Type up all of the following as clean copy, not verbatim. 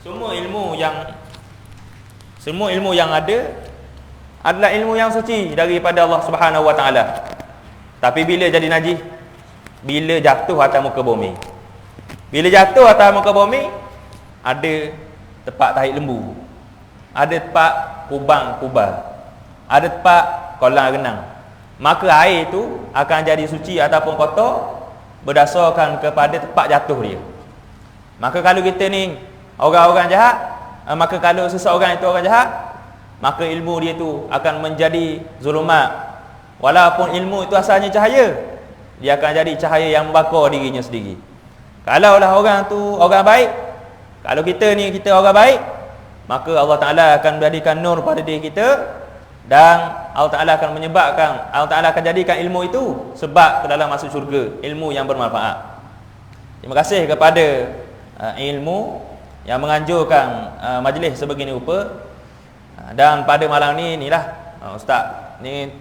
semua ilmu yang ada adalah ilmu yang suci daripada Allah Subhanahu Wa Taala. Tapi bila jadi najis? Bila jatuh atas muka bumi. Bila jatuh atas muka bumi, ada tempat tahi lembu, ada tempat kubang kubal, ada tempat kolam renang. Maka air itu akan jadi suci ataupun kotor berdasarkan kepada tempat jatuh dia. Maka kalau kita ni orang-orang jahat, maka kalau seseorang itu orang jahat, maka ilmu dia tu akan menjadi zulumat. Walaupun ilmu itu asalnya cahaya, dia akan jadi cahaya yang membakar dirinya sendiri. Kalaulah orang tu orang baik, kalau kita ni kita orang baik, maka Allah Ta'ala akan menjadikan nur pada diri kita, dan Allah Ta'ala akan menyebabkan, Allah Ta'ala akan jadikan ilmu itu sebab ke dalam masuk syurga, ilmu yang bermanfaat. Terima kasih kepada ilmu yang menganjurkan majlis sebegini rupa. Dan pada malam ni inilah Ustaz ni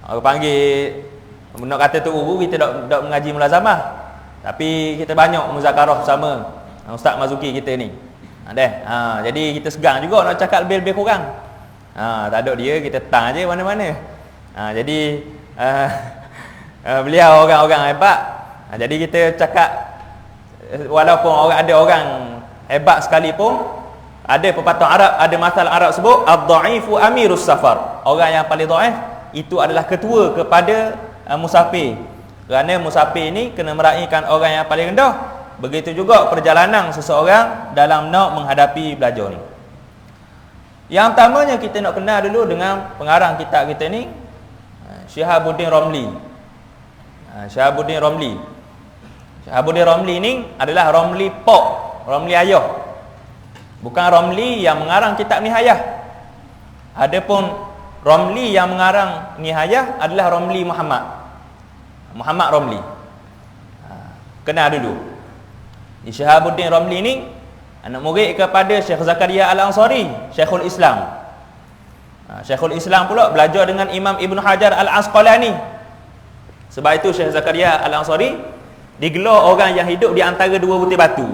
orang panggil, nak kata tu guru, kita dok mengaji mulazamah, tapi kita banyak muzakarah bersama Ustaz Mazuki kita ni. Jadi kita segang juga nak cakap lebih-lebih kurang. Tak ada dia, kita tang aje mana-mana. Jadi beliau orang-orang hebat. Jadi kita cakap, walaupun ada orang hebat sekalipun, ada pepatah Arab, ada masal Arab sebut ad-dha'ifu amirus safar. Orang yang paling dhaif itu adalah ketua kepada musafir. Kerana musafir ini kena meraihkan orang yang paling rendah. Begitu juga perjalanan seseorang dalam nak menghadapi belajar ni. Yang pertamanya kita nak kenal dulu dengan pengarang kitab kita ni, Syihabuddin Romli. Syihabuddin Romli. Syihabuddin Romli ni adalah Romli Pok, Romli ayah. Bukan Romli yang mengarang kitab Nihayah. Adapun Romli yang mengarang Nihayah adalah Romli Muhammad Romli. Kenal dulu. Syihabuddin Romli ni anak murid kepada Syekh Zakaria Al-Ansari, Syekhul Islam. Syekhul Islam pula belajar dengan Imam Ibn Hajar Al-Asqalani. Sebab itu Syekh Zakaria Al-Ansari digelar orang yang hidup di antara dua butir batu.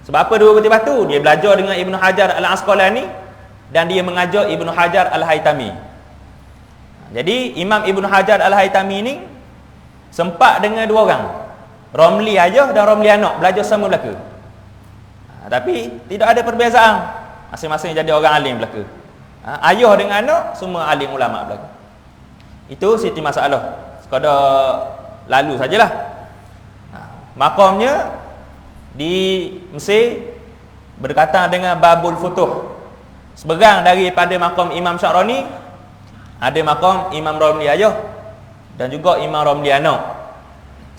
Sebab apa dua butir batu? Dia belajar dengan Ibn Hajar Al-Asqalani dan dia mengajar Ibn Hajar Al-Haytami. Jadi Imam Ibn Hajar Al-Haytami ni sempat dengan dua orang, Romli ayah dan Romli anak, belajar sama belaka. Tapi tidak ada perbezaan, masing-masing jadi orang alim belaka. Ayah dengan anak semua alim ulama belaka. Itu siti masalah, sekadar lalu sajalah. Makamnya di Mesir berdekatan dengan Babul Futuh. Seberang daripada makam Imam Sya'rani ada makam Imam Romli ayah dan juga Imam Romli anak.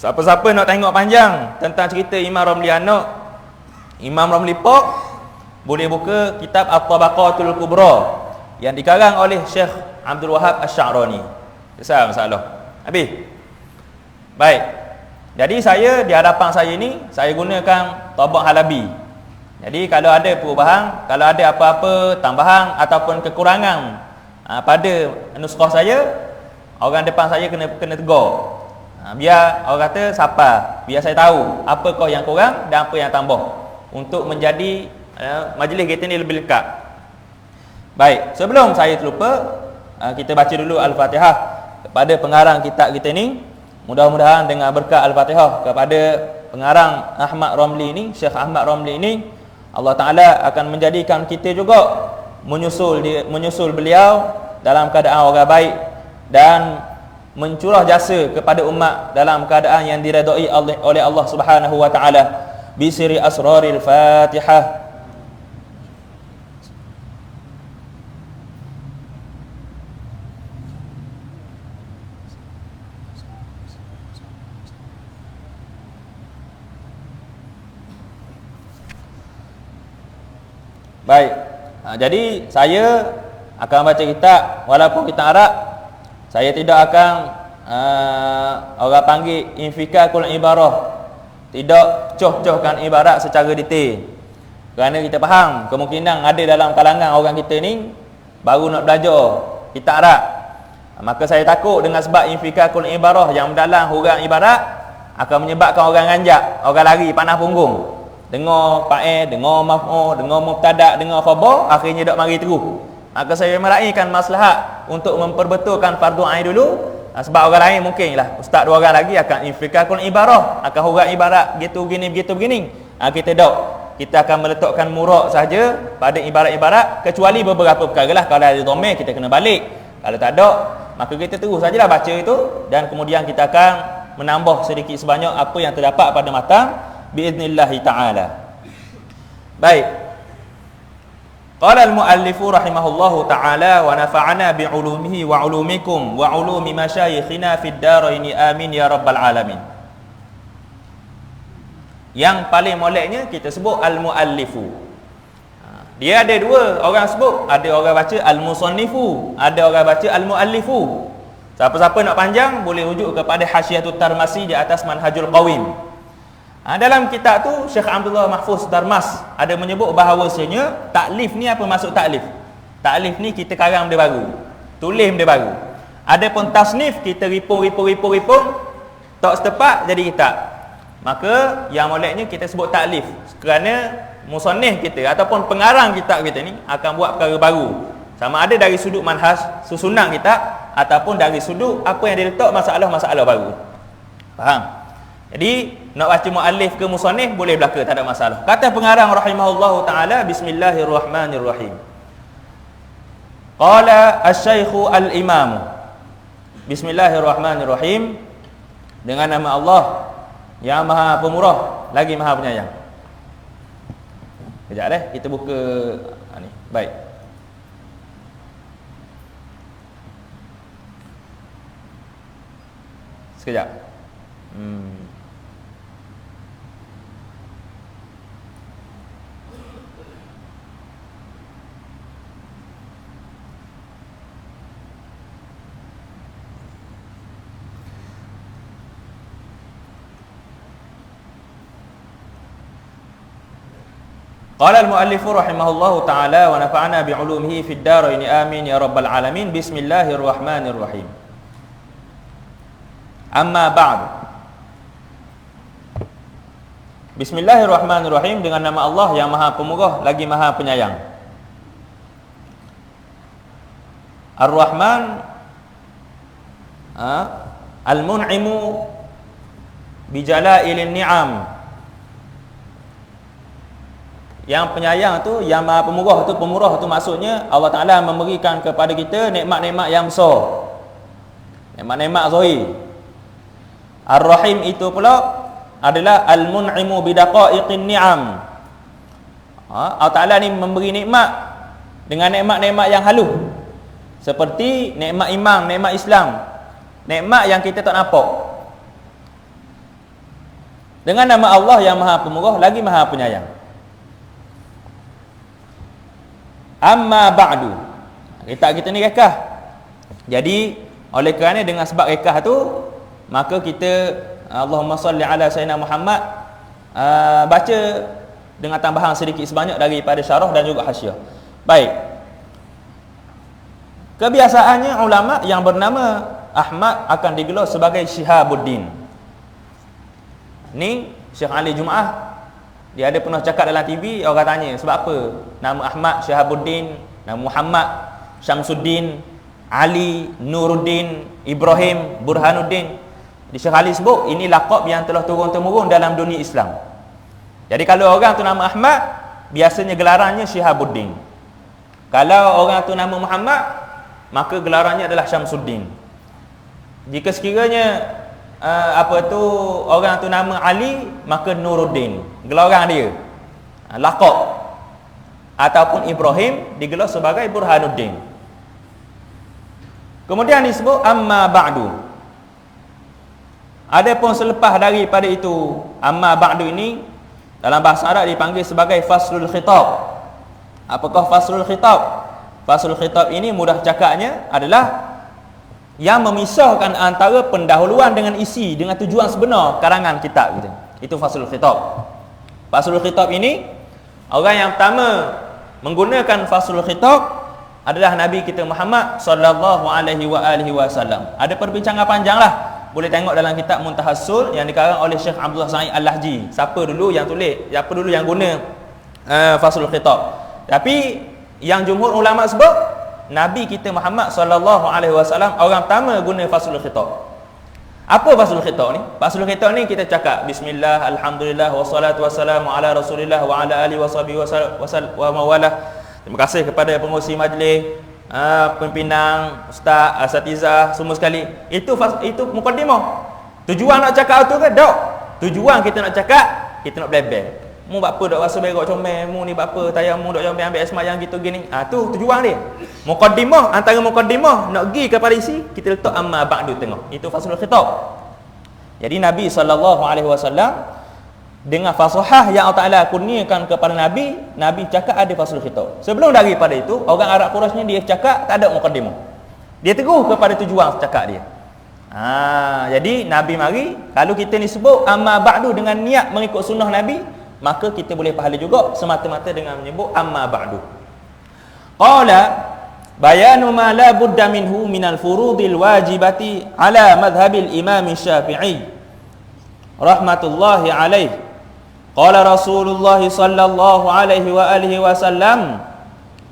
Siapa-siapa nak tengok panjang tentang cerita Imam Romli anak, Imam Romli Pok, boleh buka kitab At-Tabaqatul Kubra yang dikarang oleh Syekh Abdul Wahab Asy-Sya'rani. Selesai masalah. Habis. Baik. Jadi saya di hadapan saya ni, saya gunakan Tabaq Halabi. Jadi kalau ada perubahan, kalau ada apa-apa tambahan ataupun kekurangan pada nuskah saya, orang depan saya kena tegur. Biar orang kata siapa, biar saya tahu apa kau yang kurang dan apa yang tambah untuk menjadi majlis kita ni lebih lekat. Baik, sebelum saya terlupa, kita baca dulu Al-Fatihah kepada pengarang kitab kita ni. Mudah-mudahan dengan berkat Al-Fatihah kepada pengarang Ahmad Romli ni, Syekh Ahmad Romli ni, Allah Ta'ala akan menjadikan kita juga menyusul beliau dalam keadaan orang baik dan mencurah jasa kepada umat dalam keadaan yang diredai oleh Allah Subhanahu wa Ta'ala. Bisiri asraril Fatihah. Baik, jadi saya akan baca kitab, walaupun kitab Arab, saya tidak akan orang panggil infikakul ibarah, tidak coh-cohkan ibarat secara detail. Kerana kita faham kemungkinan ada dalam kalangan orang kita ni baru nak belajar kitab Arab. Maka saya takut dengan sebab infikakul ibarah yang mendalam hurang ibarat akan menyebabkan orang ranjak, orang lari panah punggung. dengar fa'il, dengar maf'ul, dengar mubtada', dengar khabar, akhirnya dak mari terus. Maka saya meraihkan maslahat untuk memperbetulkan fardu ain dulu. Sebab orang lain mungkinlah ustaz dua orang lagi akan infikakul ibarah, akan huraikan ibarat gitu begini begitu begini. Kita tak. Kita akan meletakkan murak saja pada ibarat-ibarat, kecuali beberapa perkara lah. Kalau ada dhamir kita kena balik. Kalau tak ada, maka kita terus sajalah baca itu, dan kemudian kita akan menambah sedikit sebanyak apa yang terdapat pada matan biiznillah taala. Baik. Qala al-muallifu rahimahullahu taala wa nafa'ana bi'ulumihi wa 'ulumikum wa 'ulumi masyayikhina fid darain amin ya rabbal alamin. Yang paling moleknya kita sebut al-muallifu. Dia ada dua orang sebut, ada orang baca al-musannifu, ada orang baca al-muallifu. Siapa-siapa nak panjang boleh rujuk kepada Hasyiatut Tarmasi di atas Manhajul Qawim. Dalam kitab tu Syekh Abdullah Mahfuz Tarmas ada menyebut bahawasanya taklif ni, apa maksud taklif? Taklif ni kita karang dia baru, tulis dia baru. Adapun tasnif kita ripung tak setepat jadi kitab. Maka yang moleknya kita sebut taklif, kerana musannif kita ataupun pengarang kitab kita ni akan buat perkara baru, sama ada dari sudut manhaj susunan kitab ataupun dari sudut apa yang dia letak masalah-masalah baru. Faham? Jadi nak baca muallif ke musannif boleh belaka, tak ada masalah. Kata pengarang rahimahullahu taala, bismillahirrahmanirrahim. Qala asy-syaikhu al-imam. Bismillahirrahmanirrahim, dengan nama Allah yang Maha Pemurah lagi Maha Penyayang. Kejap kita buka ni. Baik. Sekejap. Qala al-muallifu rahimahullahu ta'ala wa nafa'ana bi'ulumihi fid darain amin ya rabbal alamin. Bismillahirrahmanirrahim. Amma ba'd. Bismillahirrahmanirrahim, dengan nama Allah yang Maha Pemurah lagi Maha Penyayang. Ar-Rahman, al-mun'imu bijalailin ni'am. Yang penyayang tu, yang Maha Pemurah tu, pemurah tu maksudnya Allah Ta'ala memberikan kepada kita nikmat-nikmat yang besar, nikmat-nikmat zahir. Ar-Rahim itu pula adalah al-mun'imu bidaqa'iqin ni'am. Allah Ta'ala ni memberi nikmat dengan nikmat-nikmat yang halus, seperti nikmat iman, nikmat Islam, nikmat yang kita tak nampak. Dengan nama Allah yang Maha Pemurah lagi Maha Penyayang. Amma ba'du. Kitab kita ni rekah. Jadi oleh kerana dengan sebab rekah tu, maka kita Allahumma salli ala sayyidina Muhammad baca dengan tambahan sedikit sebanyak daripada syarah dan juga hasyiah. Baik. Kebiasaannya ulama yang bernama Ahmad akan digelar sebagai Syihabuddin. Ni Syekh Ali Jumaah, dia ada pernah cakap dalam TV, orang tanya sebab apa nama Ahmad Syihabuddin, nama Muhammad Syamsuddin, Ali Nuruddin, Ibrahim Burhanuddin. Di Syekh Ali sebut ini laqab yang telah turun-temurun dalam dunia Islam. Jadi kalau orang tu nama Ahmad, biasanya gelarannya Syihabuddin. Kalau orang tu nama Muhammad, maka gelarannya adalah Syamsuddin. Jika sekiranya orang tu nama Ali, maka Nuruddin, gelaran dia. Laqab. Ataupun Ibrahim digelar sebagai Burhanuddin. Kemudian disebut amma ba'du. Adapun selepas daripada itu, amma ba'du ini dalam bahasa Arab dipanggil sebagai faslul khitab. Apakah faslul khitab? Faslul khitab ini mudah cakapnya adalah yang memisahkan antara pendahuluan dengan isi, dengan tujuan sebenar karangan kitab gitu. Itu faslul khitab. Faslul khitab ini, orang yang pertama menggunakan faslul khitab adalah Nabi kita Muhammad sallallahu alaihi wasallam. Ada perbincangan panjanglah boleh tengok dalam kitab Muntahassul yang dikarang oleh Syekh Abdullah Sa'id Al-Lahji. Siapa dulu yang tulis, siapa dulu yang guna faslul khitab. Tapi yang jumhur ulama sebut Nabi kita Muhammad sallallahu alaihi wasallam orang pertama guna faslul khitab. Apa faslul khitab ni? Faslul khitab ni kita cakap bismillah, alhamdulillah, wassalatu wassalamu ala rasulillah wa ala alihi washabihi wa mawalah. Terima kasih kepada pengurusi majlis, pimpinan, ustaz, asatizah, semua sekali. Itu mukadimah. Tujuan nak cakap tu ke? Tak. Tujuan kita nak cakap, kita nak belajar. Mu buat apa dok rasa berok comel, mu ni buat apa tayang mu dok comel ambil semayang gitu gini. Tu tujuan dia. Mukadimah, antara mukadimah nak pergi kepada isi, kita letak amma ba'du tengah. Itu faslul khitab. Jadi Nabi sallallahu alaihi wasallam dengan fasahah yang Allah Taala kurniakan kepada Nabi, Nabi cakap ada faslul khitab. Sebelum daripada itu, orang Arab Quraisy ni dia cakap tak ada mukadimah. Dia teguh kepada tujuan cakap dia. Jadi Nabi mari, kalau kita ni sebut amma ba'du dengan niat mengikut sunnah Nabi, maka kita boleh pahala juga semata-mata dengan menyebut amma ba'du. Qala bayanu ma la budda minhu minal furudil wajibati ala madhhabil imam Syafi'i rahmatullahi alaih. Qala Rasulullah sallallahu alaihi wa alihi wasallam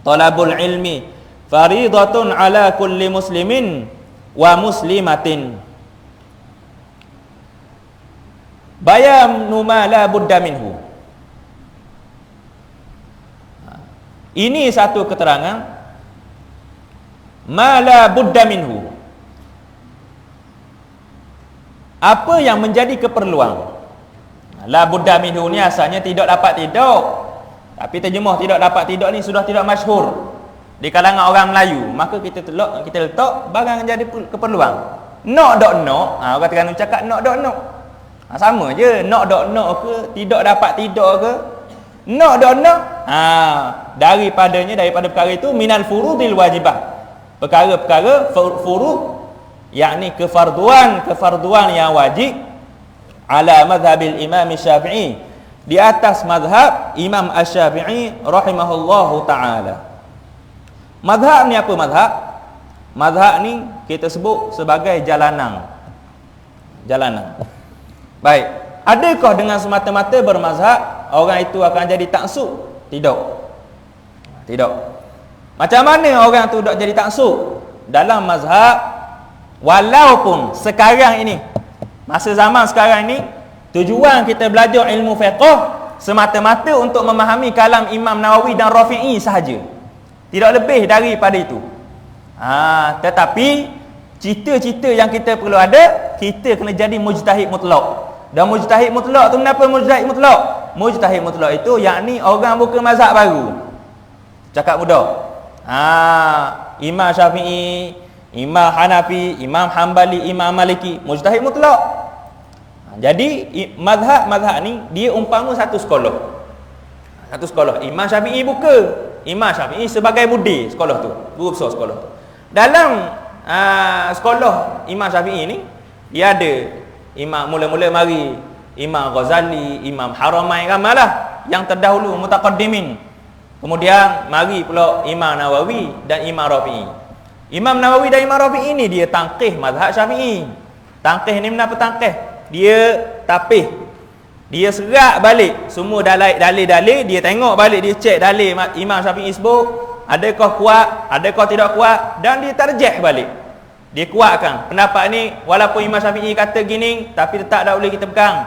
talabul ilmi faridatun ala kulli muslimin wa muslimatin. Bayanu ma la budda minhu. Ini satu keterangan ma la budda minhu. Apa yang menjadi keperluan. La budda minhu ni asalnya tidak dapat tidak. Tapi terjemah tidak dapat tidak ni sudah tidak masyhur di kalangan orang Melayu. Maka kita letak barang yang jadi keperluan. Nak dok nak, orang Terengganu cakap nak dok nak. Sama je, nak dok nak ke, tidak dapat tidak ke. Nak dok nak. Daripada perkara itu minal furudil wajibah. Perkara-perkara furud, yakni kefarduan yang wajib ala madhhabil Imam Syafi'i, di atas mazhab Imam Asy-Syafi'i rahimahullahu taala. Mazhab ni apa mazhab? Mazhab ni kita sebut sebagai jalanan. Baik, adakah dengan semata-mata bermazhab orang itu akan jadi taksub? Tidak. Macam mana orang tu nak jadi taksub? Dalam mazhab, walaupun sekarang ini, masa zaman sekarang ini, tujuan kita belajar ilmu fiqh semata-mata untuk memahami kalam Imam Nawawi dan Rafi'i sahaja. Tidak lebih daripada itu. Tetapi cita-cita yang kita perlu ada, kita kena jadi mujtahid mutlak. Dan mujtahid mutlak tu kenapa mujtahid mutlak? Mujtahid mutlak itu yakni orang bukan mazhab baru. Cakap mudah. Imam Syafi'i, Imam Hanafi, Imam Hanbali, Imam Maliki, mujtahid mutlak. Jadi mazhab ni dia umpama satu sekolah. Imam Syafi'i buka. Imam Syafi'i sebagai mudir sekolah tu, guru besar sekolah tu. Dalam sekolah Imam Syafi'i ni, dia ada imam, mula-mula mari Imam Ghazali, Imam Haramain, ramalah yang terdahulu mutaqaddimin. Kemudian mari pula Imam Nawawi dan Imam Rafi'i. Imam Nawawi dan Imam Rafi'i ini dia tangkih mazhab Syafi'i. Tangkih ni kenapa tangkih? Dia tapih. Dia serak balik semua dalil-dalil, dia tengok balik, dia cek dalil Imam Syafi'i sebut, adakah kuat, adakah tidak kuat, dan dia tarjih balik. Dia kuatkan pendapat ni, walaupun Imam Syafi'i kata gini, tapi tetap tak boleh kita pegang.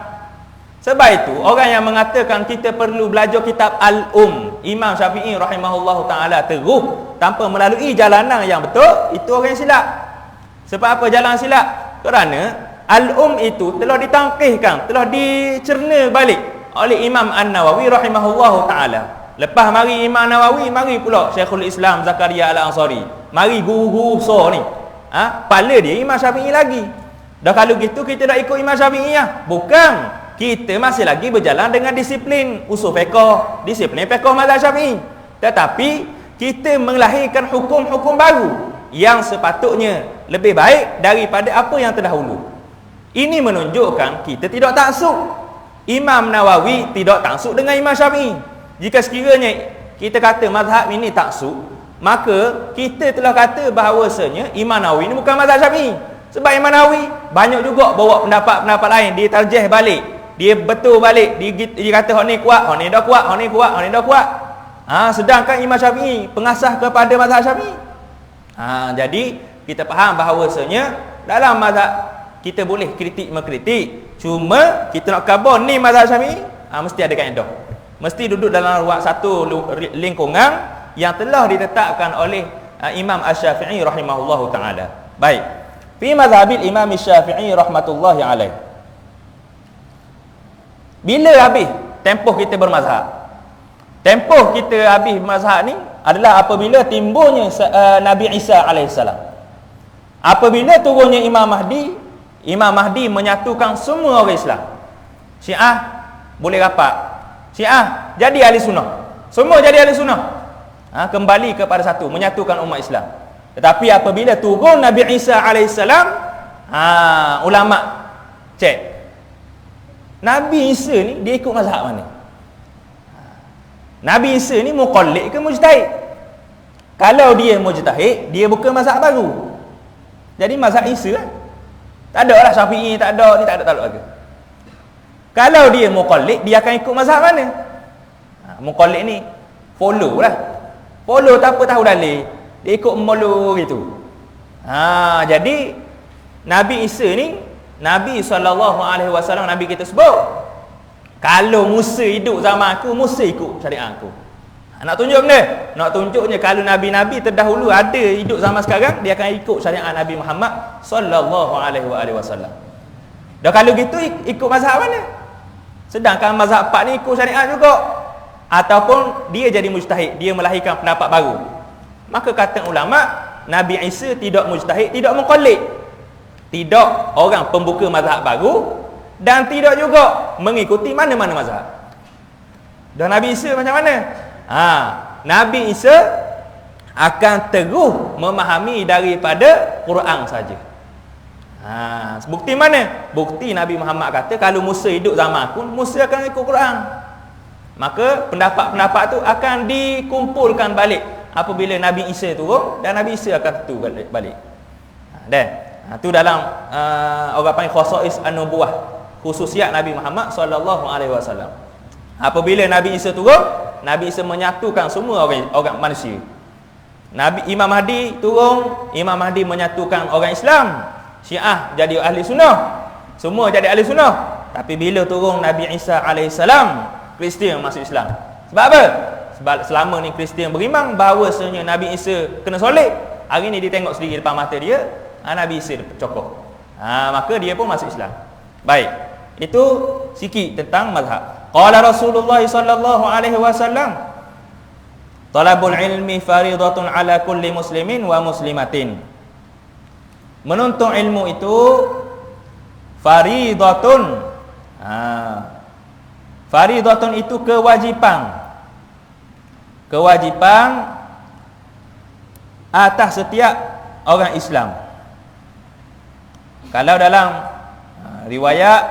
Sebab itu, orang yang mengatakan kita perlu belajar kitab Al-Um, Imam Syafi'i rahimahullahu ta'ala terus, tanpa melalui jalanan yang betul, itu orang yang silap. Sebab apa jalan silap? Kerana Al-Um itu telah ditangkihkan, telah dicerna balik oleh Imam An-Nawawi rahimahullahu ta'ala. Lepas mari Imam Nawawi, mari pula Syekhul Islam Zakaria Al-Ansari. Mari guru-guru besar ni. Kepala dia Imam Syafi'i lagi. Dah kalau gitu kita dah ikut Imam Syafi'i lah. Bukan. Kita masih lagi berjalan dengan disiplin usul fiqh, disiplin fiqh mazhab Syafi'i. Tetapi kita melahirkan hukum-hukum baru yang sepatutnya lebih baik daripada apa yang terdahulu. Ini menunjukkan kita tidak taksub. Imam Nawawi tidak taksub dengan Imam Syafi'i. Jika sekiranya kita kata mazhab ini taksub, maka kita telah kata bahawasanya Imam Nawawi ini bukan mazhab Syafi'i. Sebab Imam Nawawi banyak juga bawa pendapat-pendapat lain, dia tarjih balik, dia betul balik, dia kata hak ni kuat, hak ni dah kuat, hak ni kuat, hak ni dah kuat. Sedangkan Imam Syafi'i pengasas kepada mazhab Syafi'i. Jadi kita faham bahawasanya dalam mazhab kita boleh kritik mengkritik, cuma kita nak khabar ni mazhab Syafi'i, mesti ada kaedah. Mesti duduk dalam satu lingkungan yang telah ditetapkan oleh Imam Asy-Syafi'i rahimahullahu taala. Baik. Fi mazhabil Imam Syafi'i rahmatullahi alaih. Bila habis tempoh kita bermazhab? Tempoh kita habis mazhab ni adalah apabila timbulnya Nabi Isa alaihissalam. Apabila turunnya Imam Mahdi menyatukan semua orang Islam. Syiah boleh rapat. Syiah jadi ahli sunnah. Semua jadi ahli sunnah. Kembali kepada satu, menyatukan umat Islam. Tetapi apabila turun Nabi Isa alaihissalam, ulama cek. Nabi Isa ni dia ikut mazhab mana? Nabi Isa ni muqallid ke mujtahid? Kalau dia mujtahid, dia bukan mazhab baru. Jadi mazhab Isa kan? Tak ada lah Syafi'i, tak ada, ni tak ada lagi. Kalau dia muqallid, dia akan ikut mazhab mana? Muqallid ni follow lah. Follow tak apa tahu dalil. Dia ikut mulu gitu. Jadi Nabi Isa ni, Nabi SAW, Nabi kita sebut, kalau Musa hidup zaman aku, Musa ikut syariat aku. Nak tunjuk benda? Nak tunjuknya kalau Nabi-Nabi terdahulu ada hidup zaman sekarang, dia akan ikut syariat Nabi Muhammad SAW. Dan kalau gitu ikut mazhab mana? Sedangkan mazhab 4 ni ikut syariat juga. Ataupun dia jadi mujtahid, dia melahirkan pendapat baru. Maka kata ulama, Nabi Isa tidak mujtahid, tidak muqallid, tidak orang pembuka mazhab baru, dan tidak juga mengikuti mana-mana mazhab. Dan Nabi Isa macam mana? Nabi Isa akan terus memahami daripada Quran saja. Bukti mana? Bukti Nabi Muhammad kata kalau Musa hidup zaman aku, Musa akan ikut Quran. Maka pendapat-pendapat tu akan dikumpulkan balik apabila Nabi Isa turun, dan Nabi Isa akan tentu balik. Dan tu dalam orang panggil khasais an-nubuwah, khususiat Nabi Muhammad sallallahu alaihi wasallam. Apabila Nabi Isa turun, Nabi Isa menyatukan semua orang manusia. Imam Mahdi turun, Imam Mahdi menyatukan orang Islam. Syiah jadi ahli sunnah, semua jadi ahli sunnah. Tapi bila turun Nabi Isa alaihissalam, Kristian masuk Islam. Sebab apa? Sebab selama ni Kristian beriman bahawasanya Nabi Isa kena soleh. Hari ni dia tengok sendiri depan mata dia, Nabi Isa cokok. Maka dia pun masuk Islam. Baik. Itu sikit tentang mazhab. Qala Rasulullah sallallahu alaihi wasallam, talabul ilmi faridatun ala kulli muslimin wa muslimatin. Menuntut ilmu itu faridatun. Faridatun itu kewajipan. Kewajipan atas setiap orang Islam. Kalau dalam riwayat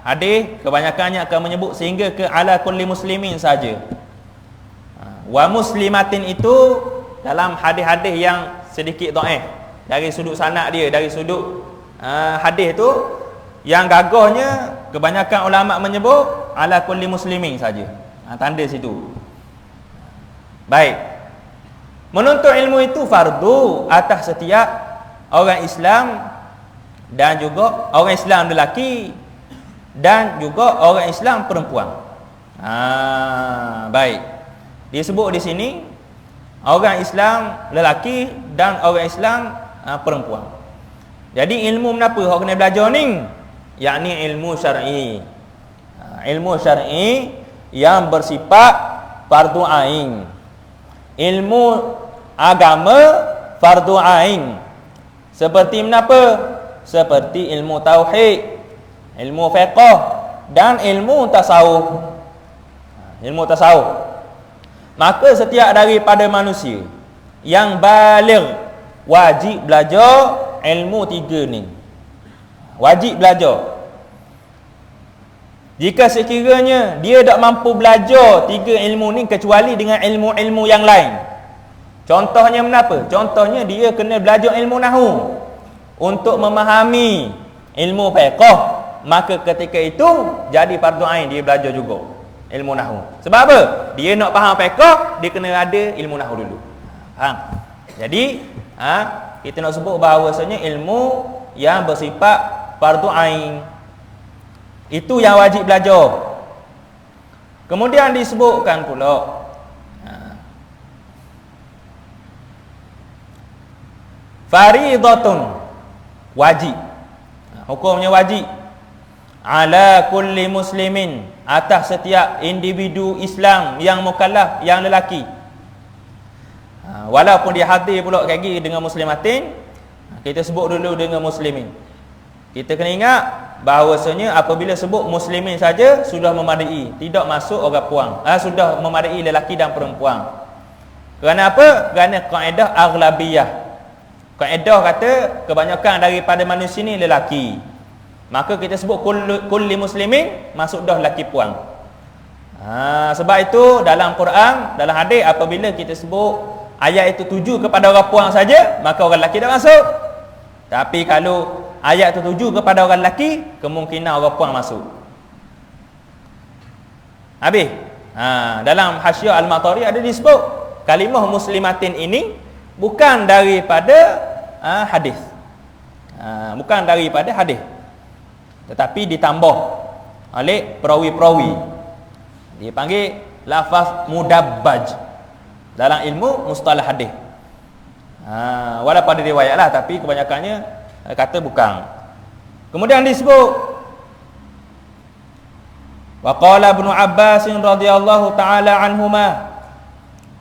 hadis, kebanyakannya akan menyebut sehingga ke ala kulli muslimin saja. Wa muslimatin itu dalam hadis-hadis yang sedikit dhaif, dari sudut sanad dia, dari sudut hadis tu yang gagahnya kebanyakan ulama menyebut ala kulli muslimin saja. Tanda situ. Baik. Menuntut ilmu itu fardu atas setiap orang Islam, dan juga orang Islam lelaki, dan juga orang Islam perempuan. Baik. Disebut di sini orang Islam lelaki dan orang Islam perempuan. Jadi ilmu kenapa orang kena belajar ni? Yakni ilmu syar'i. Ilmu syar'i yang bersifat fardu ain. Ilmu agama fardu ain. Seperti kenapa? Seperti ilmu tauhid, ilmu fiqh, dan ilmu tasawuf. Ilmu tasawuf. Maka setiap daripada manusia yang baligh wajib belajar ilmu tiga ni. Wajib belajar. Jika sekiranya dia tak mampu belajar tiga ilmu ni kecuali dengan ilmu-ilmu yang lain. Contohnya kenapa? Contohnya dia kena belajar ilmu nahwu untuk memahami ilmu fiqh, maka ketika itu jadi fardu ain dia belajar juga ilmu nahwu. Sebab apa? Dia nak faham fiqh, dia kena ada ilmu nahwu dulu. Faham? Jadi, kita nak sebut bahawasanya ilmu yang bersifat fardu ain itu yang wajib belajar. Kemudian disebutkan pula faridatun, wajib. Hukumnya wajib ala kulli muslimin, atas setiap individu Islam yang mukallaf, yang lelaki. Walaupun dia hadir pula lagi dengan muslimatin, kita sebut dulu dengan muslimin. Kita kena ingat bahawasanya apabila sebut muslimin saja sudah memadai, tidak masuk orang puang. Sudah memadai lelaki dan perempuan. Kerana apa? Kerana kaedah aghlabiyah. Kaedah kata kebanyakan daripada manusia ni lelaki. Maka kita sebut kulli muslimin, masuk dah lelaki puang. Sebab itu dalam Quran, dalam hadis, apabila kita sebut ayat itu tuju kepada orang puang saja, maka orang lelaki dah masuk. Tapi kalau ayat itu tuju kepada orang lelaki, kemungkinan orang puang masuk. Habis. Dalam Hasyiah Al-Matari ada disebut kalimah muslimatin ini bukan daripada hadis. Bukan daripada hadis, tetapi ditambah oleh perawi-perawi. Dia panggil lafaz mudabbaj dalam ilmu mustalah hadis. Walaupun ada riwayat lah, tapi kebanyakannya kata bukan. Kemudian disebut wa qala Ibnu Abbas radhiyallahu taala anhuma,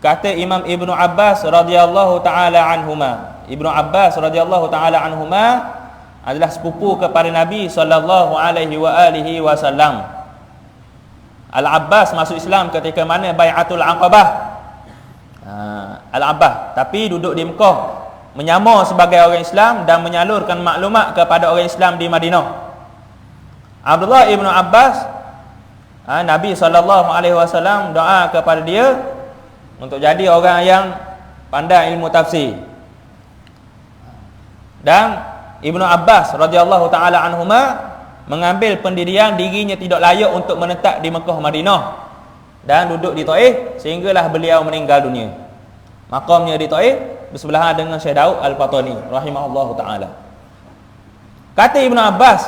kata Imam Ibnu Abbas radhiyallahu taala anhuma. Ibnu Abbas radhiyallahu taala anhuma adalah sepupu kepada Nabi sallallahu alaihi wasallam. Al-Abbas masuk Islam ketika mana Bai'atul Aqabah. Al-Abbas tapi duduk di Mekah, menyamar sebagai orang Islam dan menyalurkan maklumat kepada orang Islam di Madinah. Abdullah ibnu Abbas, Nabi SAW doa kepada dia untuk jadi orang yang pandai ilmu tafsir. Dan Ibnu Abbas radhiyallahu taala anhuma mengambil pendirian dirinya tidak layak untuk menetap di Mekah Madinah dan duduk di Taif sehinggalah beliau meninggal dunia. Maqamnya di Taif bersebelahan dengan Syekh Daud Al-Fatani rahimahullahu taala. Kata Ibnu Abbas,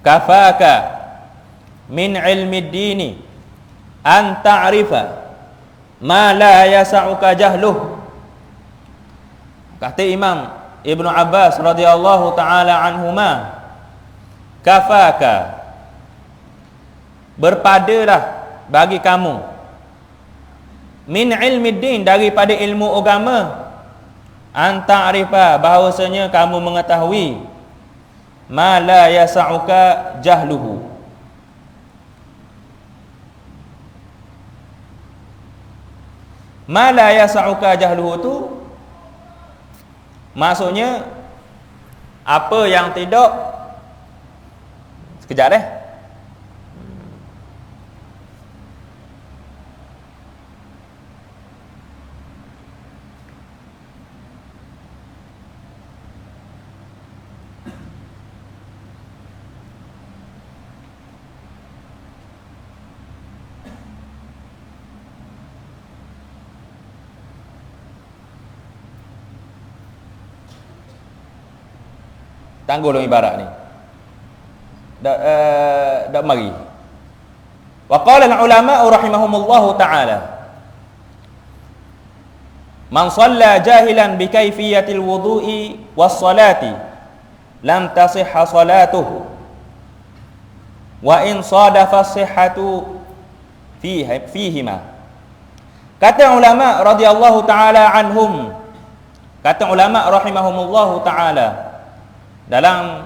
kafaka min ilmi dini an ta'rifa ma la yasa'uka jahluh. Kata Imam Ibnu Abbas radhiyallahu taala anhuma, kafaka, berpadalah bagi kamu, min ilmi din, daripada ilmu agama, an ta'rifa, bahawasanya kamu mengetahui, ma la yasa'uka jahluhu, ma la yasa'uka jahluhu tu maksudnya apa yang tidak, sekejap tangguh dong ibarat ni. Dak mari. Wa qala al-ulama rahimahumullahu ta'ala, man shalla jahilan bi kayfiyatil wudu'i was salati lam tasihha salatuhu wa in sadafa sihhatu fihima. Kata ulama radhiyallahu ta'ala anhum, kata ulama rahimahumullahu ta'ala, dalam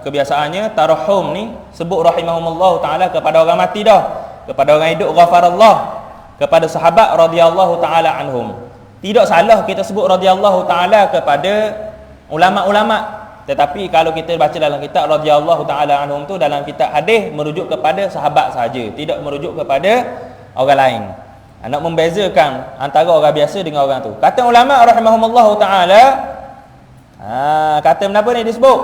kebiasaannya tarahum ni sebut rahimahumullah taala kepada orang mati dah, kepada orang hidup ghafarallah, kepada sahabat radhiyallahu taala anhum. Tidak salah kita sebut radhiyallahu taala kepada ulama-ulama, tetapi kalau kita baca dalam kitab radhiyallahu taala anhum tu dalam kitab hadis merujuk kepada sahabat saja, tidak merujuk kepada orang lain. Nak membezakan antara orang biasa dengan orang tu. Kata ulama rahimahumullah taala, Kata kenapa ni disebut?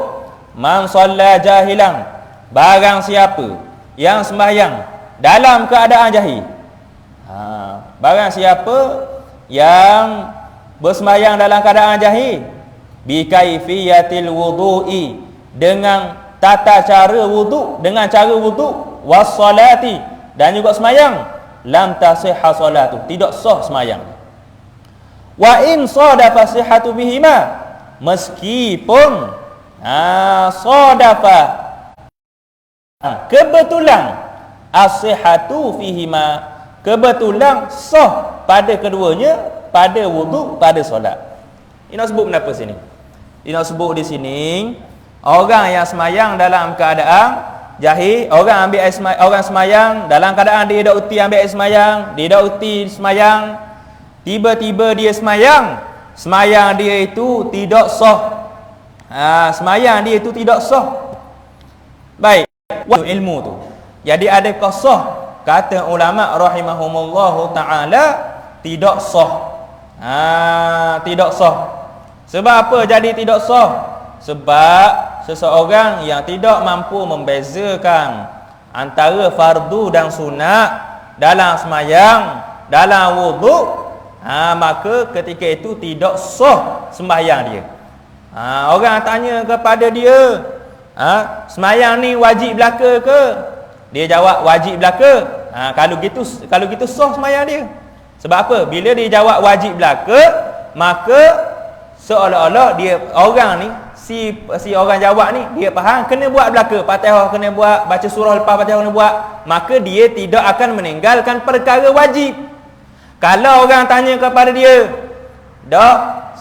Man shalla jahilan, barang siapa yang sembahyang dalam keadaan jahil. Barang siapa yang bersembahyang dalam keadaan jahil, bi kaifiyatil wudu'i, dengan tata cara wuduk, dengan cara wuduk, was salati, dan juga sembahyang, lam tasihha salatu, tidak sah sembahyang. Wa in sadafa sihhatu bihima, meskipun sadafa, kebetulan, as-sihhatu fihima, kebetulan sah pada keduanya, pada wuduk, pada solat. Ini nak sebut kenapa sini? Ini nak sebut di sini, orang yang semayang dalam keadaan jahil, orang semayang dalam keadaan dia dah uti ambil air semayang, dia dah uti semayang, tiba-tiba dia semayang dia itu tidak sah. Semayang dia itu tidak sah. Baik, ilmu tu. Jadi adakah sah? Kata ulama rahimahumullahu taala, tidak sah. Tidak sah. Sebab apa jadi tidak sah? Sebab seseorang yang tidak mampu membezakan antara fardu dan sunat dalam semayang, dalam wuduk, maka ketika itu tidak sah sembahyang dia. Orang tanya kepada dia, semayang ni wajib belaka ke? Dia jawab wajib belaka. Kalau gitu sah sembahyang dia. Sebab apa? Bila dia jawab wajib belaka, maka seolah-olah dia, orang ni, si orang jawab ni, dia faham kena buat belaka, Fatihah kena buat, baca surah lepas Fatihah kena buat, maka dia tidak akan meninggalkan perkara wajib. Kalau orang tanya kepada dia,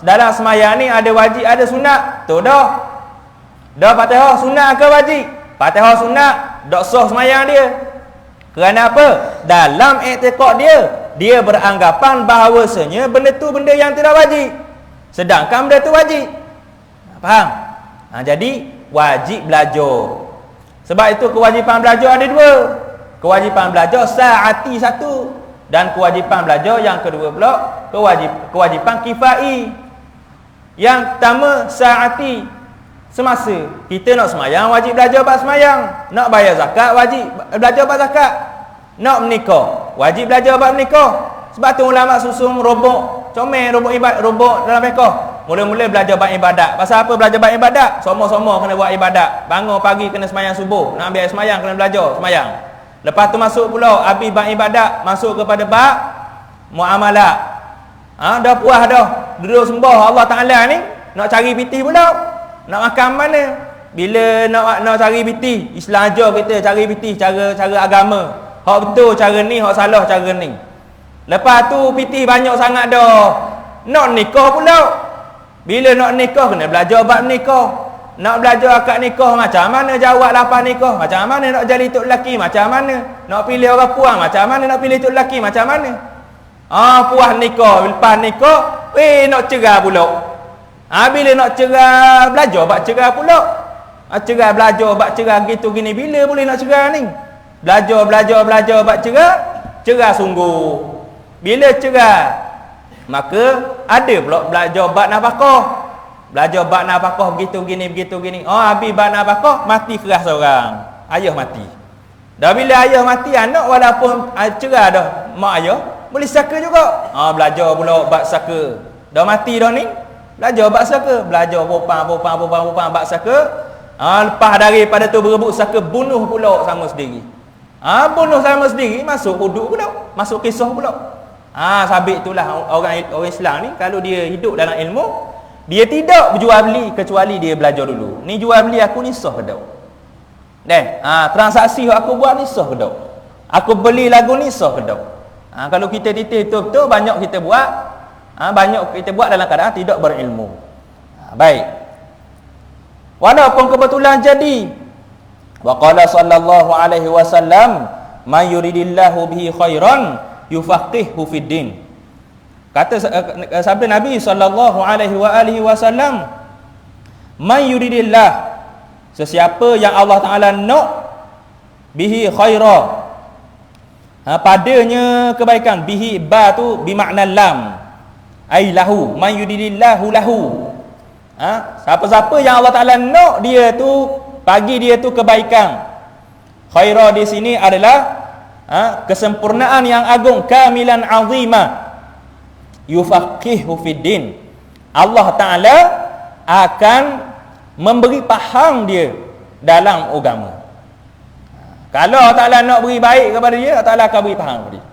dalam semayang ni ada wajib ada sunat, tu dah Fatihah sunat ke wajib? Fatihah sunat, dak sah semayang dia. Kerana apa? Dalam i'tiqad dia beranggapan bahawasanya benda tu benda yang tidak wajib, sedangkan benda tu wajib. Faham? Jadi wajib belajar. Sebab itu kewajipan belajar ada dua. Kewajipan belajar sa'ati satu, dan kewajipan belajar yang kedua pula kewajipan kifai. Yang pertama sa'ati, semasa kita nak semayang wajib belajar bab semayang, nak bayar zakat wajib belajar bab zakat, nak menikah wajib belajar bab menikah. Sebab tu ulama susun robok dalam fiqh. Mula-mula belajar bab ibadat. Pasal apa belajar bab ibadat? Semua kena buat ibadat. Bangun pagi kena semayang subuh, nak ambil semayang kena belajar semayang. Lepas tu masuk pula habis bab ibadat, masuk kepada bab muamalat. Dah puas dah duduk sembah Allah Taala ni, nak cari piti pula. Nak makan mana? Bila nak cari piti, Islam ajar kita cari piti cara agama. Hak betul cara ni, hak salah cara ni. Lepas tu piti banyak sangat dah. Nak nikah pula. Bila nak nikah kena belajar bab nikah. Nak belajar akad nikah, macam mana jawab lapan nikah, macam mana nak jadi tok lelaki, macam mana nak pilih orang puan, macam mana nak pilih tok lelaki, macam mana. Puas nikah, lepas nikah nak cerai pula. Bila nak cerai, belajar bab cerai pula. Cerai belajar bab cerai gitu gini, bila boleh nak cerai ni? Belajar bab cerai sungguh. Bila cerai, maka ada pula belajar bab nafkah. Belajar bab nafkah begitu gini. Habis bab nafkah, mati keras seorang. Ayah mati. Dah bila ayah mati, anak walaupun cerai dah mak ayah, boleh saka juga. Belajar pula bab saka. Dah mati dah ni, belajar bab saka. Belajar bopang bab saka. Lepas daripada tu berebut saka, bunuh pula sama sendiri. Bunuh sama sendiri, masuk hudud pula, masuk kisah pula. Sabit itulah orang Islam ni, kalau dia hidup dalam ilmu, dia tidak berjual beli kecuali dia belajar dulu. Ni jual beli aku ni sah ke tak? Transaksi aku buat ni sah ke tak? Aku beli lagu ni sah ke tak? Kalau kita titih betul-betul, banyak kita buat dalam keadaan tidak berilmu. Baik. Walaupun kebetulan jadi, wa qala sallallahu alaihi wasallam, may yuridillahu bihi khairan yufaqihuhu fid din. Kata sabda Nabi sallallahu alaihi wasallam, may yuridillah, sesiapa yang Allah Taala nak, bihi khaira, padanya kebaikan. Bihi ba tu bermakna lam, ai lahu, may yuridillahu lahu. Siapa-siapa yang Allah Taala nak dia tu, bagi dia tu kebaikan. Khaira di sini adalah kesempurnaan yang agung, kamilan azima, yufaqihu fid din. Allah Taala akan memberi faham dia dalam agama. Kalau Allah Taala nak beri baik kepada dia, Allah Taala akan beri faham kepada dia.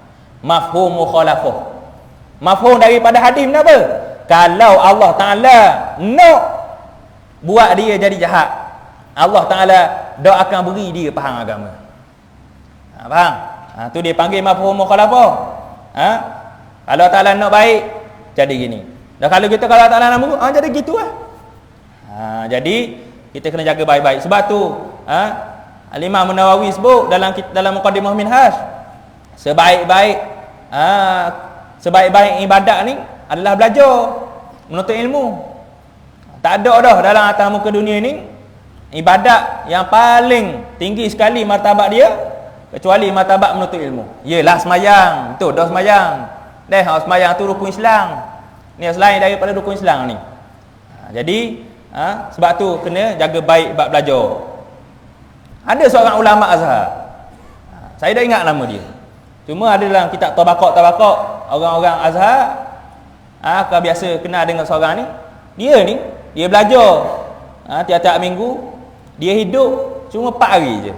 Mafhum mukhalafah. Mafhum daripada hadis ni apa? Kalau Allah Taala nak buat dia jadi jahat, Allah Taala dak akan beri dia faham agama. Faham? Tu dia panggil mafhum mukhalafah. Kalau Allah Taala nak baik, jadi gini. Dan kalau Allah Taala nak buruk, jadi gitulah. Jadi kita kena jaga baik-baik. Sebab tu Al-Imam Nawawi sebut dalam Muqaddimah Minhaj, sebaik-baik ibadat ni adalah belajar, menuntut ilmu. Tak ada dah dalam atas muka dunia ni ibadat yang paling tinggi sekali martabat dia kecuali martabat menuntut ilmu. Yalah semayang, betul dah semayang. Semayang tu rukun Islam. Ni selain daripada rukun Islam ni. Jadi sebab tu kena jaga baik bab belajar. Ada seorang ulama Azhar. Saya dah ingat nama dia. Cuma ada dalam kitab tabaqat orang-orang Azhar kau biasa kenal dengan seorang ni. Dia belajar tiap-tiap minggu. Dia hidup cuma 4 hari je.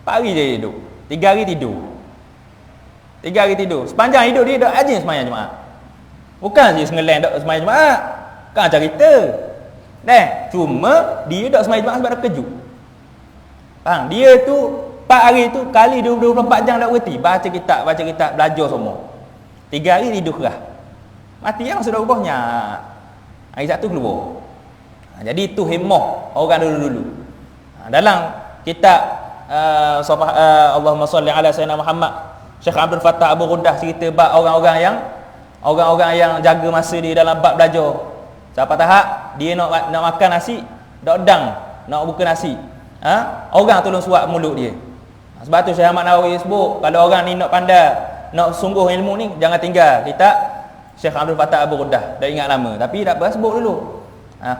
4 hari je dia hidup. 3 hari tidur. 3 hari tidur. Sepanjang hidup dia dok rajin sembahyang Jumaat. Bukan je sengeleng dok sembahyang Jumaat. Kan cerita. Cuma dia dok sembahyang Jumaat sebab dia kejut. Faham? Dia tu 4 hari tu kali 24 jam tak berhenti baca kitab, belajar semua. 3 hari tidur kerah. Mati yang sudah ubahnya. Hari Sabtu keluar. Jadi itu himmah orang dulu-dulu. Dalam kitab Allahumma salli ala sayyidina Muhammad, Syekh Abdul Fattah Abu Ghuddah cerita bab orang-orang yang jaga masa dia dalam bab belajar. Siapa tahap dia nak makan nasi, nak buka nasi. Orang tolong suap mulut dia. Sebab tu Syekh Ahmad Nawawi sebut, kalau orang ni nak pandai, nak sungguh ilmu ni, jangan tinggal kitab Syekh Abdul Fattah Abu Ghuddah. Dah ingat lama, tapi tak apa, sebut dulu.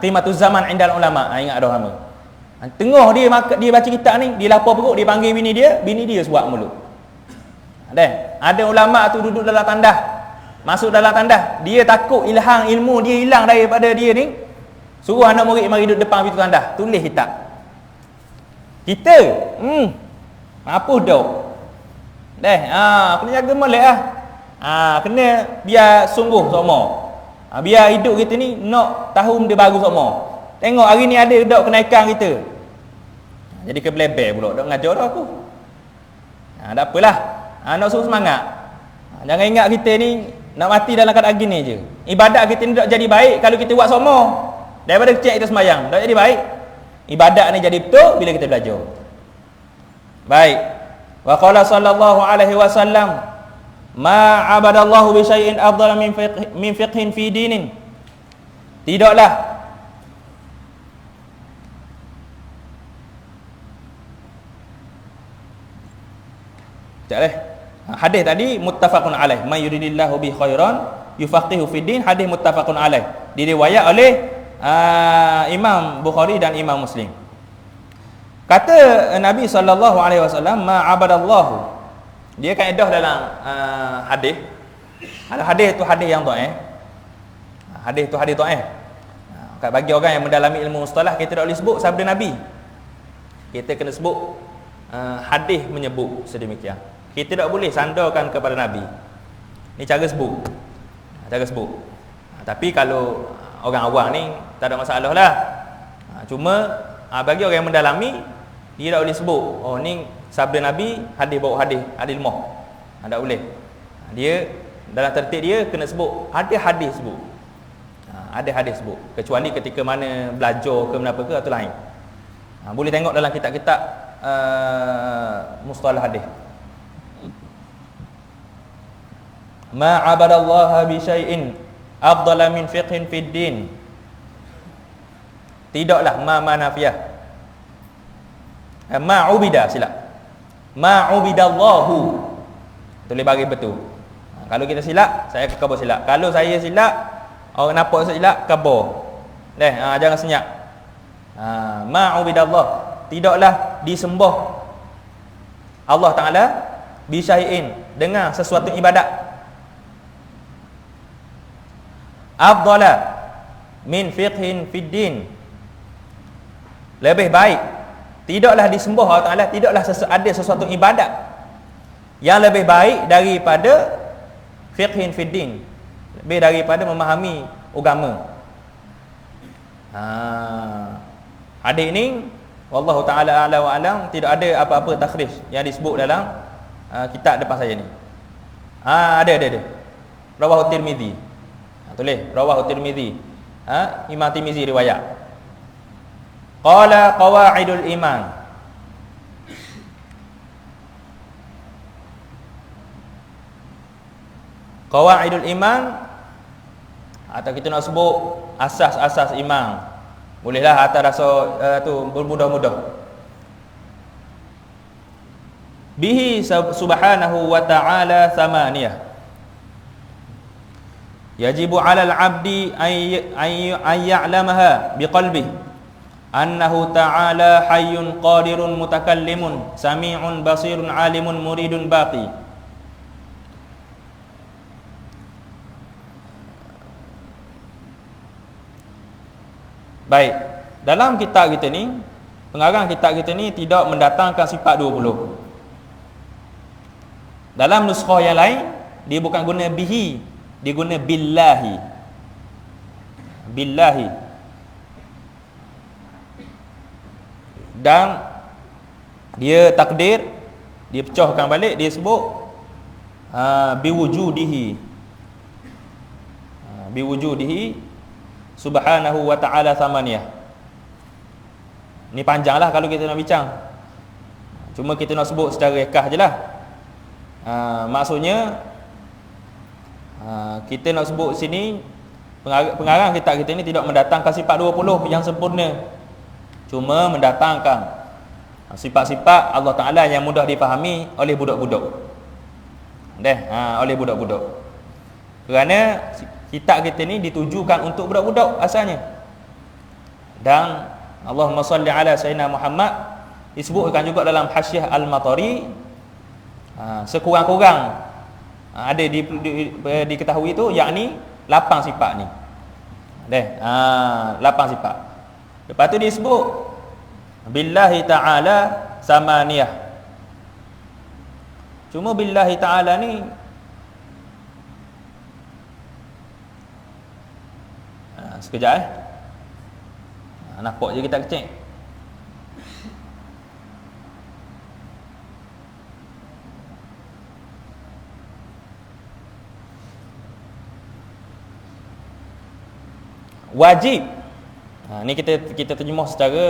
Qimatuz zaman indal ulama. Ingat dah lama. Tengah dia baca kitab ni, dia lapar perut, dia panggil bini dia suap mulut. Ada ulama tu duduk dalam tandas, masuk dalam tandas, dia takut ilmu dia hilang daripada dia ni, suruh anak murid mari duduk depan pintu tandas, tulis kitab. Kita apa dah? Kena jaga molek lah. Kena biar sungguh sama. Biar hidup kita ni nak tahun dia baru sama. Tengok hari ni ada dak kenaikan kita. Jadi kebleber pula dak ngajar dah aku. Tak apalah. Nak suruh semangat. Jangan ingat kita ni nak mati dalam keadaan gini je. Ibadat kita ni dak jadi baik kalau kita buat sama. Daripada kecil kita semayang, dak jadi baik. Ibadat ni jadi betul bila kita belajar. Baik. Wa qala sallallahu alaihi wasallam, ma abadallahu bi syai'in afdala min fiqhin fi dinin. Tidaklah hadis tadi muttafaqun alaih, may yuridillahu bi khairan yufaqihu fid din, hadis muttafaqun alaih, diriwayat oleh Imam Bukhari dan Imam Muslim. Kata Nabi sallallahu alaihi wasallam, ma abadallahu, dia kaedah dalam hadis. Hadis tu hadis yang dhaif. Hadis tu hadis dhaif. Bagi orang yang mendalami ilmu mustalah, kita tak boleh sebut sabda Nabi. Kita kena sebut hadis menyebut sedemikian. Kita tak boleh sandarkan kepada Nabi. Ni cara sebut. Tapi kalau orang awam ni tak ada masalah lah. Cuma bagi orang yang mendalami, dia tak boleh sebut, oh ni sabda Nabi, hadis bawa hadis lemah. Tak boleh. Dia dalam tertib dia kena sebut ada hadis sebut. Ada hadis sebut. Kecuali ketika mana belajar ke menapa ke, atau lain. Boleh tengok dalam kitab-kitab mustalah hadis. Ma abadallaha bi syai'in afdala min fiqhin fid din. Tidaklah ma nafiyah. Ma ubida, silap. Ma ubidallahu. Tulis bagi betul. Kalau kita silap, saya khabar silap. Kalau saya silap, orang nampak saya silap, khabar. Jangan senyap. Ma'ubidallah, tidaklah disembah Allah Ta'ala bisyai'in, dengan sesuatu ibadat, afdala min fiqhin fid din, lebih baik, tidaklah disembah Allah Ta'ala, tidaklah ada sesuatu ibadat yang lebih baik daripada fiqhin fid din, lebih daripada memahami agama. Hadis ini wallahu taala a'la wa alam, tidak ada apa-apa takhrij yang disebut dalam kitab depan saya ni. Ada. Rawahu Tirmizi. Tulis rawahu Tirmizi. Imam Tirmizi riwayat. Qala qawaidul iman. Qawaidul iman, atau kita nak sebut asas-asas iman. Bolehlah atas rasa tu bermudah-mudah. Bihi subhanahu wa ta'ala thamaniyah. Yajibu 'alal 'abdi an ya'lamaha biqalbihi annahu ta'ala hayyun qadirun mutakallimun sami'un basirun 'alimun muridun baqi. Baik, dalam kitab kita ni, pengarang kitab kita ni tidak mendatangkan sifat 20. Dalam nuskhah yang lain, dia bukan guna bihi, dia guna billahi. Billahi. Dan dia takdir, dia pecahkan balik, dia sebut biwujudihi. Biwujudihi subhanahu wa ta'ala thamaniyah. Ni panjanglah kalau kita nak bincang. Cuma kita nak sebut secara rekah je lah. Maksudnya kita nak sebut sini, pengarang kitab kita ni tidak mendatangkan sifat 20 yang sempurna, cuma mendatangkan sifat-sifat Allah Ta'ala yang mudah dipahami oleh budak-budak. Oleh budak-budak. Kerana kitab kita ni ditujukan untuk budak-budak asalnya. Dan Allahumma salli ala sayyidina Muhammad disebutkan juga dalam Hasyiah Al-Matari, sekurang-kurang ada diketahui itu, yakni 8 sifat ni. 8 sifat. Lepas tu disebut billahi ta'ala samaniyah. Cuma billahi ta'ala ni sekejap nampak je kita kecil. Wajib. Ni kita terjemah secara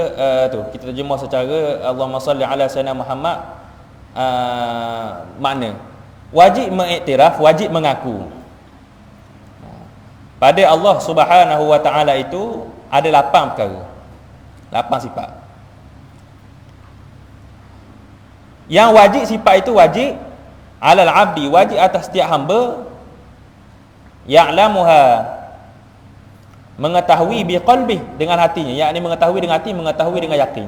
kita terjemah secara Allahumma salli ala sayyidina Muhammad. Makna wajib mengiktiraf, wajib mengaku pada Allah Subhanahu wa ta'ala itu ada 8 perkara, 8 sifat. Yang wajib, sifat itu wajib alal abdi, wajib atas setiap hamba, ya'lamuha, mengetahui biqalbih, dengan hatinya, yakni mengetahui dengan hati, mengetahui dengan yakin,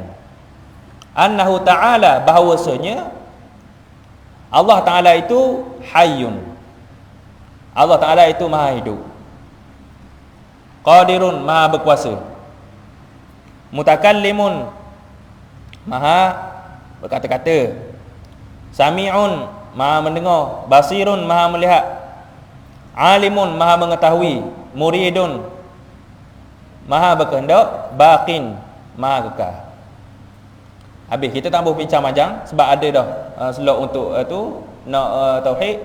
annahu ta'ala, bahawasanya Allah Ta'ala itu hayyun, Allah Ta'ala itu maha hidup, qadirun, maha berkuasa, mutakallimun, maha berkata-kata, sami'un, maha mendengar, basirun, maha melihat, alimun, maha mengetahui, muridun, maha berkehendak, baqin, maha kekal. Habis, kita tak boleh bincang panjang sebab ada dah slot untuk nak tauhid.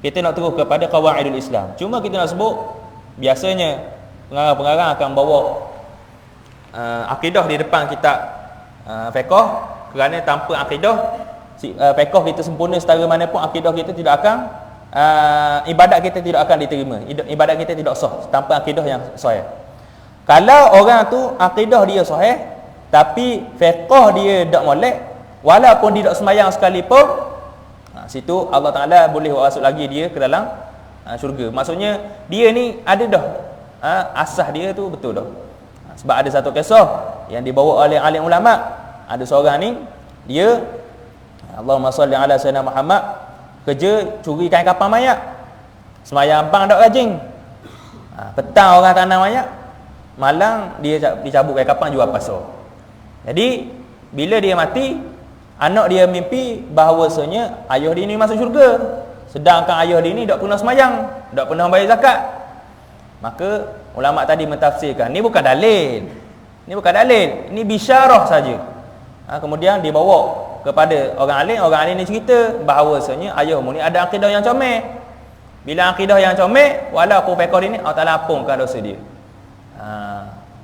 Kita nak terus kepada qawaidul Islam. Cuma kita nak sebut, biasanya pengarang-pengarang akan bawa akidah di depan kitab fiqh, kerana tanpa akidah fiqh kita sempurna setara mana pun, akidah kita tidak akan ibadat kita tidak akan diterima, ibadat kita tidak sah tanpa akidah yang sahih. Kalau orang tu akidah dia sahih tapi fiqh dia tak molek, walaupun dia tak sembahyang sekalipun, situ Allah Ta'ala boleh masuk lagi dia ke dalam syurga. Maksudnya dia ni ada dah asas dia tu betul dah. Sebab ada satu kisah yang dibawa oleh alim ulama. Ada seorang ni, dia Allahumma salli ala sayyidina Muhammad, kerja curi kain kapan mayat. Semayang bang tak rajin. Petang orang tanam mayat, malam dia dicabut kain kapan jual pasar. Jadi bila dia mati, anak dia mimpi bahawasanya ayah dia ni masuk syurga, sedangkan ayah dia ni tak pernah semayang, tak pernah bayar zakat. Maka ulama tadi mentafsirkan, ni bukan dalil. Ni bukan dalil, ini bisyarah saja. Kemudian dibawa kepada orang alim ni cerita bahawasanya ayahmu ni ada akidah yang comel. Bila akidah yang comel, walaupun pekor ini Allah Taala ampunkan dosa dia.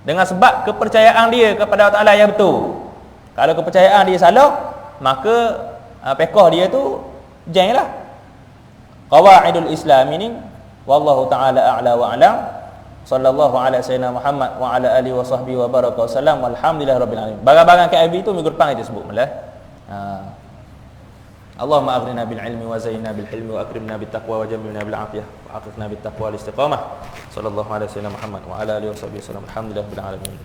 Dengan sebab kepercayaan dia kepada Allah Taala yang betul. Kalau kepercayaan dia salah, maka pekor dia tu jenglah. Qawaidul Islam ini wallahu taala a'la wa a'lam. Sallallahu ala sayyidina Muhammad wa ala alihi wa sahbihi wa baraka wasallam. Walhamdulillahirabbil alamin. Barang-barang KIV tu minggu depan kita sebut malah. Allahumma aghnina bil ilmi wa zayyinna bil hilmi wa akrimna bit taqwa wa jamilna bil afiyah wa aqiqna bit taqwa wal istiqamah. Sallallahu ala sayyidina Muhammad wa ala alihi wa sahbihi wasallam. Alhamdulillahirabbil alamin.